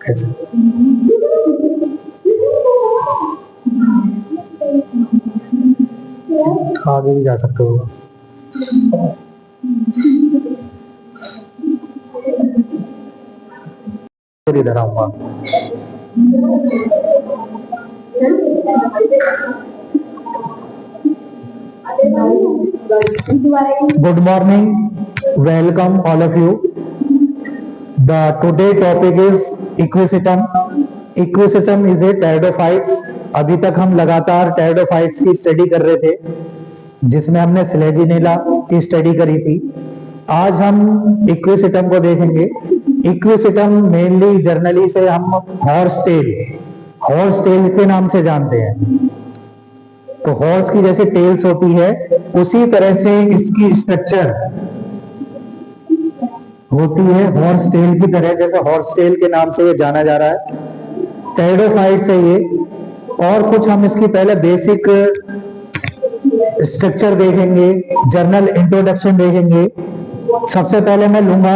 कैसे आगे भी जा सकते हो। इधर आऊंगा। Good morning, welcome all of you. The today topic is equisetum. Equisetum is a pteridophytes. अभी तक हम लगातार टेरिडोफाइट्स की स्टडी कर रहे थे, जिसमें हमने स्लेजिनेला की स्टडी करी थी। आज हम इक्विसिटम को देखेंगे। इक्विसिटम मेनली जर्नली से हम हॉर्स टेल के नाम से जानते हैं। तो हॉर्स की जैसे टेल्स होती है, उसी तरह से इसकी स्ट्रक्चर होती है हॉर्स टेल की तरह, जैसे हॉर्स टेल के नाम से ये जाना जा रहा है। टेरिडोफाइट्स है ये। और कुछ हम इसकी पहले बेसिक स्ट्रक्चर देखेंगे, जर्नल इंट्रोडक्शन देखेंगे। सबसे पहले मैं लूंगा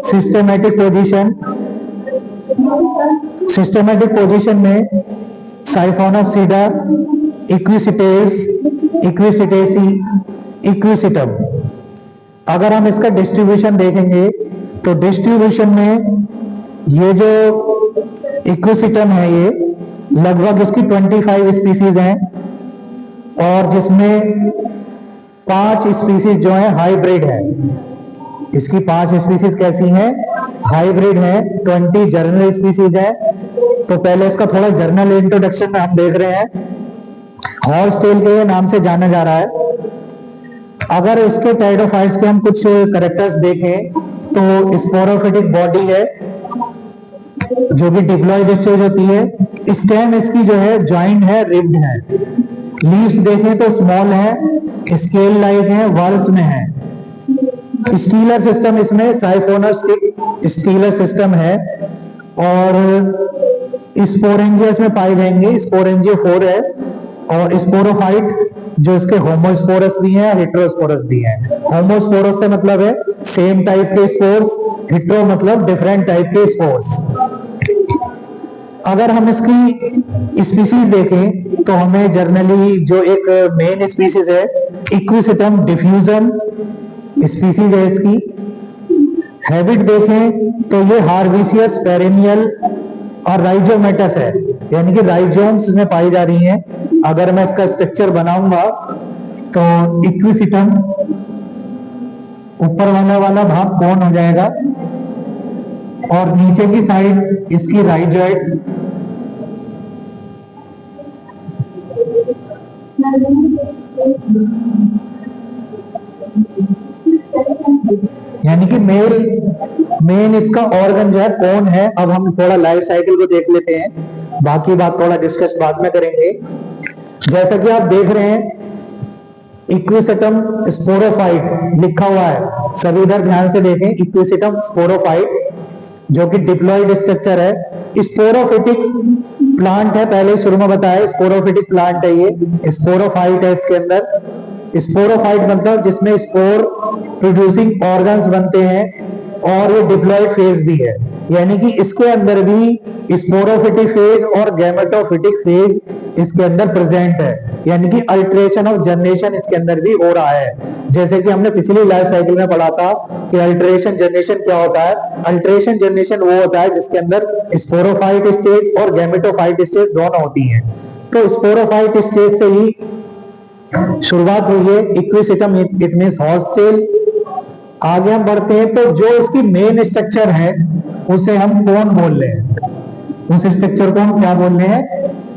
सिस्टमैटिक पोजीशन। सिस्टमैटिक पोजीशन में साइफोनोप्सीडा, इक्विसिटेस, इक्विसिटेसी, इक्विसिटम। अगर हम इसका डिस्ट्रीब्यूशन देखेंगे तो डिस्ट्रीब्यूशन में ये जो इक्विसिटम है, ये लगभग इसकी 25 स्पीसीज हैं, और जिसमें 5 स्पीसीज जो है हाइब्रिड है। इसकी 5 स्पीसीज कैसी हैं? हाइब्रिड है। 20 जर्नल स्पीसीज है। तो पहले इसका थोड़ा जर्नल इंट्रोडक्शन में हम देख रहे हैं। हॉर्स टेल के नाम से जाना जा रहा है। अगर इसके टेरिडोफाइट्स के हम कुछ कैरेक्टर्स देखें तो स्पोरोफिटिक बॉडी है, जो कि डिप्लॉयड स्टेज होती है। स्टेम इसकी जो है जॉइंट है, रिब्ड है। लीव्स देखें तो स्मॉल है, स्केल लाइक है, वर्स में है। स्टीलर सिस्टम इसमें साइफोनोस्टिक स्टीलर सिस्टम है। और स्पोरेंजिया इसमें पाए जाएंगे, स्पोरेंजियोफोर है। और स्पोरोफाइट जो इसके होमोस्पोरस भी हैं, हेट्रोस्पोरस भी हैं। होमोस्पोरस से मतलब है सेम टाइप के स्पोर्स, हेट्रो मतलब डिफरेंट टाइप के स्पोर्स। अगर हम इसकी स्पीसीज देखें तो हमें जर्नली जो एक मेन स्पीसीज है इक्विसिटम डिफ्यूजन स्पीसीज है इसकी। हैबिट देखें तो ये हार्विसियस, पेरेनियल और राइजोमेटस है, यानी कि राइजोम्स में पाई जा रही हैं। अगर मैं इसका स्ट्रक्चर बनाऊंगा तो इक्विसिटम ऊपर वाला भाग कौन हो जाएगा, और नीचे की साइड इसकी राइजोइड्स। यानी कि मेन इसका ऑर्गन जो है कौन है। अब हम थोड़ा लाइफ साइकिल को देख लेते हैं, बाकी बात थोड़ा डिस्कस बाद में करेंगे। जैसा कि आप देख रहे हैं इक्विसिटम स्पोरोफाइट लिखा हुआ है, सभी इधर ध्यान से देखें। इक्विसिटम स्पोरोफाइट जो कि डिप्लॉयड स्ट्रक्चर है। स्पोरोफिटिक प्लांट है, पहले शुरू में बताया स्पोरोफिटिक प्लांट है ये। स्पोरोफाइट है इसके अंदर। स्पोरोफाइट मतलब जिसमें स्पोर प्रोड्यूसिंग ऑर्गन्स बनते हैं, और ये डिप्लॉयड फेज भी है, यानी कि इसके अंदर भी स्पोरोफिटिक फेज और गैमेटोफिटिक फेज इसके अंदर प्रेजेंट है। यानी कि अल्टरेशन ऑफ जनरेशन इसके अंदर भी हो रहा है। जैसे कि हमने पिछली लाइफ साइकिल में पढ़ा था कि अल्टरेशन जनरेशन क्या होता है। अल्टरेशन जनरेशन वो होता है जिसके अंदर स्पोरोफाइट स्टेज और गैमेटोफाइट स्टेज दोनों होती हैं। तो स्पोरोफाइट स्टेज से ही शुरुआत हुई है equisetum, it means horse tail. आगे हम बढ़ते हैं तो जो इसकी मेन स्ट्रक्चर है उसे हम कौन बोल रहे हैं, उस स्ट्रक्चर को हम क्या बोल रहे हैं?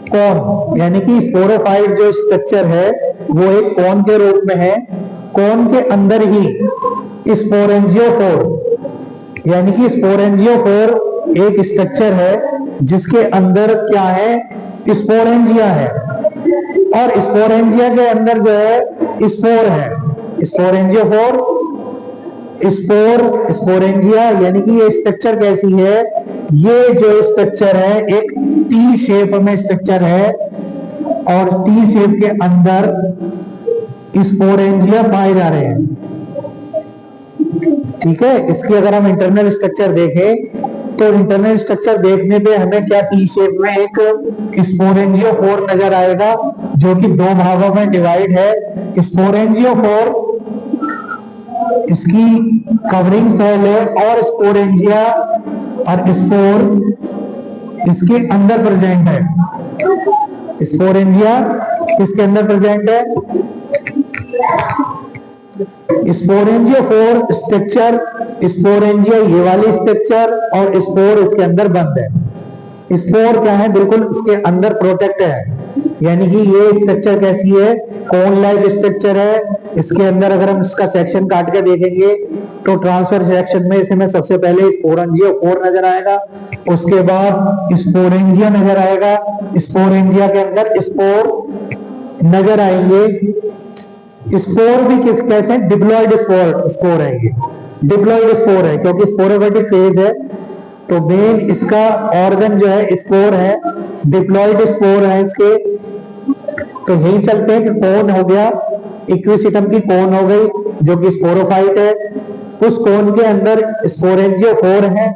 कौन। यानी कि स्पोरोफाइट जो स्ट्रक्चर है वो एक कौन के रूप में है। कौन के अंदर ही स्पोरेंजियोफोर, यानी कि स्पोरेंजियोफोर एक स्ट्रक्चर है जिसके अंदर क्या है? स्पोरेंजिया है। और स्पोरेंजिया के अंदर जो है स्पोर है। Sporangiophore, spore, sporangia. यानी कि ये स्ट्रक्चर कैसी है? ये जो स्ट्रक्चर है एक टी शेप में स्ट्रक्चर है, और टी शेप के अंदर स्पोरेंजिया पाए जा रहे हैं। ठीक है। इसकी अगर हम इंटरनल स्ट्रक्चर देखें तो इंटरनल स्ट्रक्चर देखने पे हमें क्या टी शेप में एक स्पोरेंजियोफोर नजर आएगा, जो कि दो भागों में डिवाइड है। स्पोरेंजियोफोर इसकी कवरिंग सेल है और स्पोरेंजिया और स्पोर इसके अंदर प्रेजेंट है। स्पोरेंजिया किसके अंदर प्रेजेंट है? स्पोरेंजियोफोर स्ट्रक्चर, स्पोरेंजिया ये वाली स्ट्रक्चर और स्पोर इसके अंदर बंद है। स्पोर क्या है? बिल्कुल इसके अंदर प्रोटेक्ट है, यानी कि ये स्ट्रक्चर कैसी है? कोन लाइक स्ट्रक्चर है। इसके अंदर अगर हम इसका सेक्शन काट के देखेंगे तो ट्रांसफर सेक्शन में इसमें सबसे पहले स्पोरेंजियोफोर नजर आएगा, उसके बाद स्पोरेंजिया नजर आएगा, स्पोरेंजिया के अंदर स्पोर नजर आएंगे। स्पोर भी किस कैसे? डिप्लॉयड स्पोर है। ये डिप्लॉयड स्पोर है क्योंकि स्पोरोगेटिक फेज है, तो मेन इसका ऑर्गन जो है स्पोर है, डिप्लॉयड स्पोर है इसके। तो यही चलते हैं कि कोन हो गया, इक्विसिटम की कोन हो गई जो कि स्पोरोफाइट है, उस कोन के अंदर स्पोरेंजियोफोर है,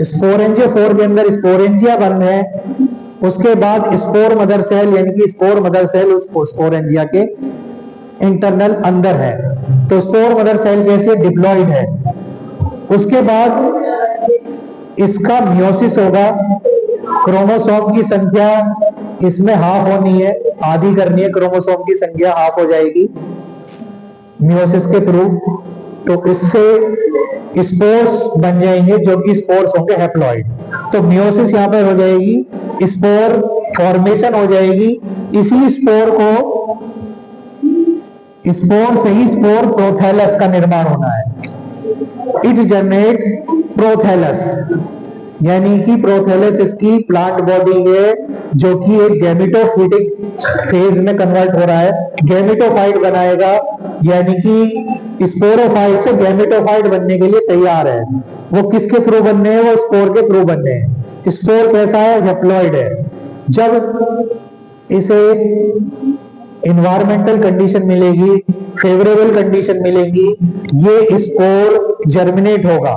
स्पोरेंजियोफोर के अंदर स्पोरेंजिया बंद है, उसके बाद स्पोर मदर सेल यानी कि स्पोर मदर सेल उस स्पोरेंजिया के इंटरनल अंदर है। तो स्पोर मदर सेल कैसे? डिप्लॉयड है। उसके बाद इसका मियोसिस होगा, क्रोमोसोम की संख्या इसमें हाफ होनी है, आधी करनी है, क्रोमोसोम की संख्या हाफ हो जाएगी मियोसिस के थ्रू। तो इससे स्पोर्स बन जाएंगे जो कि स्पोर्स होंगे हैप्लॉइड। तो मियोसिस यहाँ पर हो जाएगी, स्पोर फॉर्मेशन हो जाएगी। इसी स्पोर को, स्पोर से ही स्पोर प्रोथैलस का निर्माण होना है। इट जनरेट प्रोथैलस, यानी कि प्रोथैलस इसकी प्लांट बॉडी है जो कि एक गैमेटोफिटिक फेज में कन्वर्ट हो रहा है, गैमेटोफाइट बनाएगा, यानी कि स्पोरोफाइट से गैमेटोफाइट बनने के लिए तैयार है। वो किसके थ्रू बनने हैं? वो स्पोर के थ्रू बनने हैं। स्पोर कैसा है? हैप्लॉइड है। जब इसे इन्वायरमेंटल कंडीशन मिलेगी, फेवरेबल कंडीशन मिलेगी, ये स्पोर जर्मिनेट होगा,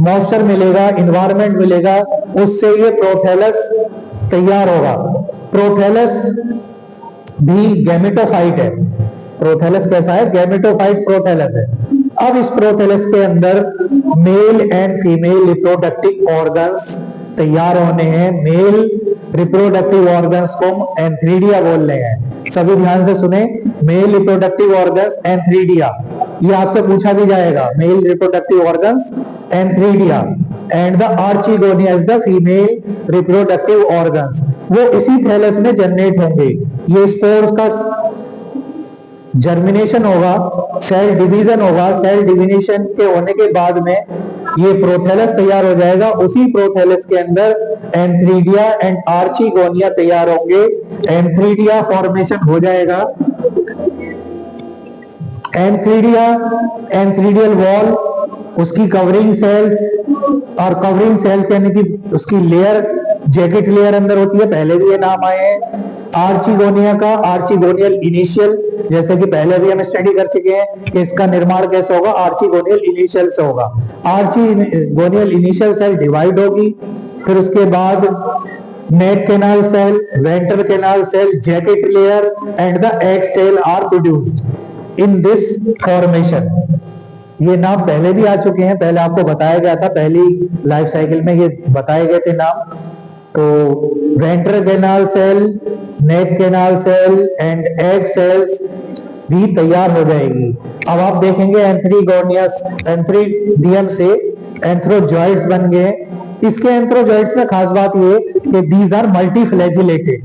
मॉइस्चर मिलेगा, इन्वायरमेंट मिलेगा, उससे ये प्रोथैलस तैयार होगा। प्रोथैलस भी गैमेटोफाइट है। प्रोथैलस कैसा है? गैमेटोफाइट प्रोथैलस है। अब इस प्रोथैलस के अंदर male and female reproductive organs तैयार होने हैं। मेल रिप्रोडक्टिव ऑर्गन्स को एंथ्रीडिया बोल रहे हैं। सभी ध्यान से सुने, मेल रिप्रोडक्टिव ऑर्गन्स एंथ्रीडिया, ये आपसे पूछा भी जाएगा। Male reproductive organs antheridia and the archegonia is the female reproductive organs. वो इसी थैलस में जनरेट होंगे। ये स्पोर्स का जर्मिनेशन होगा, सेल डिवीजन होगा, सेल डिवीजन के होने के बाद में ये प्रोथैलस तैयार हो जाएगा। उसी प्रोथैलस के अंदर एंथ्रीडिया एंड आर्चिगोनिया तैयार होंगे। एंथ्रीडिया फॉर्मेशन हो जाएगा। एंथ्रीडिया, एंथ्रीडियल वॉल, उसकी कवरिंग सेल्स, और कवरिंग सेल्स यानी कि उसकी लेयर, जैकेट लेयर अंदर होती है, पहले भी ये नाम आए हैं। आर्चिगोनिया का आर्चिगोनियल इनिशियल, जैसे कि पहले भी हम स्टडी कर चुके हैं कि इसका निर्माण कैसे होगा, आर्चिगोनियल इनिशियल से होगा। आर्चिगोनियल इनिशियल सेल डिवाइड होगी, फिर उसके बाद neck canal cell, ventral canal cell, jacket layer and the egg cell are produced in this formation. ये नाम पहले भी आ चुके हैं, पहले आपको बताया गया था, पहली लाइफ साइकिल में ये बताए गए थे नाम। तो ventral canal cell, neck canal cell and egg cells भी तैयार हो जाएगी। अब आप देखेंगे एंथ्रीगोनियस, एंथ्रीडियम से एंथ्रोजॉइड्स बन गए। इसके एंथ्रोजॉइड्स में खास बात ये कि दीज आर मल्टीफ्लैजिलेटेड।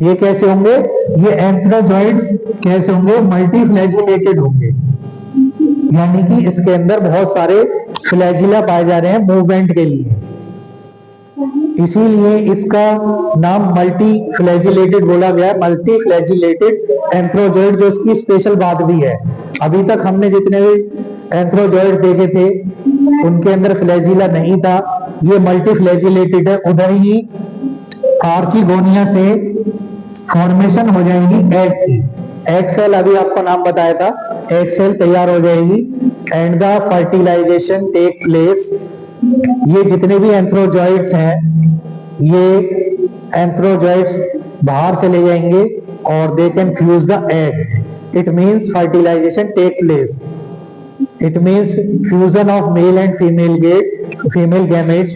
ये कैसे होंगे? ये एंथ्रोजॉइड्स कैसे होंगे? मल्टीफ्लैजिलेटेड होंगे, यानी कि इसके अंदर बहुत सारे फ्लैजिला पाए जा रहे हैं मूवमेंट के लिए, इसीलिए इसका नाम मल्टी फ्लैजिलेटेड बोला गया। मल्टी फ्लैजिलेटेड एंथ्रोजॉइड, जो इसकी स्पेशल बात भी है, अभी तक हमने जितने भी एंथ्रोजॉइड देखे थे उनके अंदर फ्लैजिला नहीं था, ये मल्टी फ्लैजिलेटेड है। उधर ही आर्चिगोनिया से फॉर्मेशन हो जाएगी एग की। एग सेल अभी आपको नाम बताया था, एग सेल तैयार हो जाएगी and the fertilisation take place ये जितने भी एंथ्रोजॉइड्स हैं, ये एंथ्रोजॉइड्स बाहर चले जाएंगे और they can fuse the egg. It means fertilisation take place. It means fusion of male and female gametes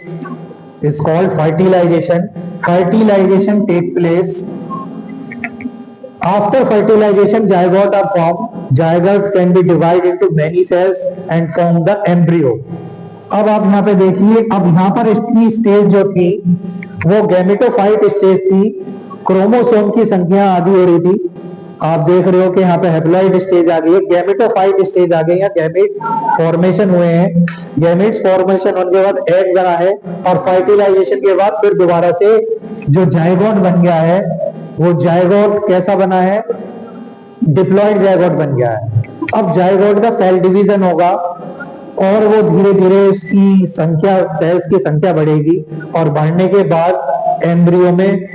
is called fertilization. Fertilization take place. After fertilization, zygote are formed. Zygote can be divided into many cells and form the embryo. अब आप यहाँ पे देखिए, अब यहाँ पर इसकी stage जो थी वो गैमेटोफाइट स्टेज थी। क्रोमोसोम की संख्या आधी हो रही थी। आप देख रहे हो कि यहाँ पे हैप्लॉइड स्टेज आ गई है, गैमेटोफाइट स्टेज आ गई है, गैमेट फॉर्मेशन हुए हैं। गैमेट्स फॉर्मेशन होने के बाद एग बना है और फर्टिलाइजेशन के बाद फिर दोबारा से जो जायगोट बन गया है, वो जायगोट कैसा बना है? डिप्लॉइड जायगोट बन गया है। अब जायगोट का सेल डिवीजन होगा और वो धीरे धीरे उसकी संख्या, सेल्स की संख्या बढ़ेगी और बढ़ने के बाद एम्ब्रियो में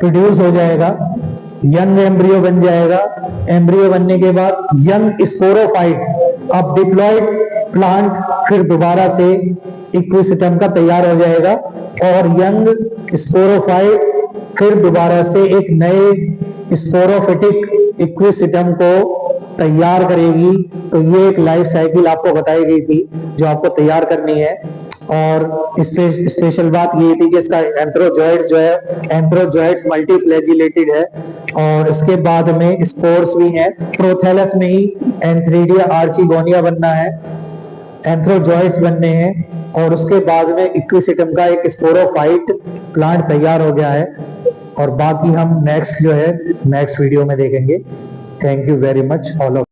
प्रोड्यूस हो जाएगा, यंग एम्ब्रियो बन जाएगा। एम्ब्रियो बनने के बाद यंग स्पोरोफाइट, अब डिप्लॉइड प्लांट फिर दोबारा से इक्विसिटम का तैयार हो जाएगा और यंग स्पोरोफाइट फिर दोबारा से एक नए स्पोरोफिटिक इक्विसिटम को तैयार करेगी। तो ये एक लाइफ साइकिल आपको बताई गई थी जो आपको तैयार करनी है। और स्पेशल बात ये थी कि इसका एंथ्रोजॉइड्स जो है, एंथ्रोजॉइड्स मल्टीफ्लैजिलेटेड है और इसके बाद में स्पोर्स भी हैं। प्रोथैलस में ही एंथ्रीडिया आर्चिगोनिया बनना है, एंथ्रोजॉइड्स बनने हैं और उसके बाद में इक्विसिटम का एक स्पोरोफाइट प्लांट तैयार हो गया है। और बाकी हम नेक्स्ट जो है नेक्स्ट वीडियो में देखेंगे। Thank you very much all of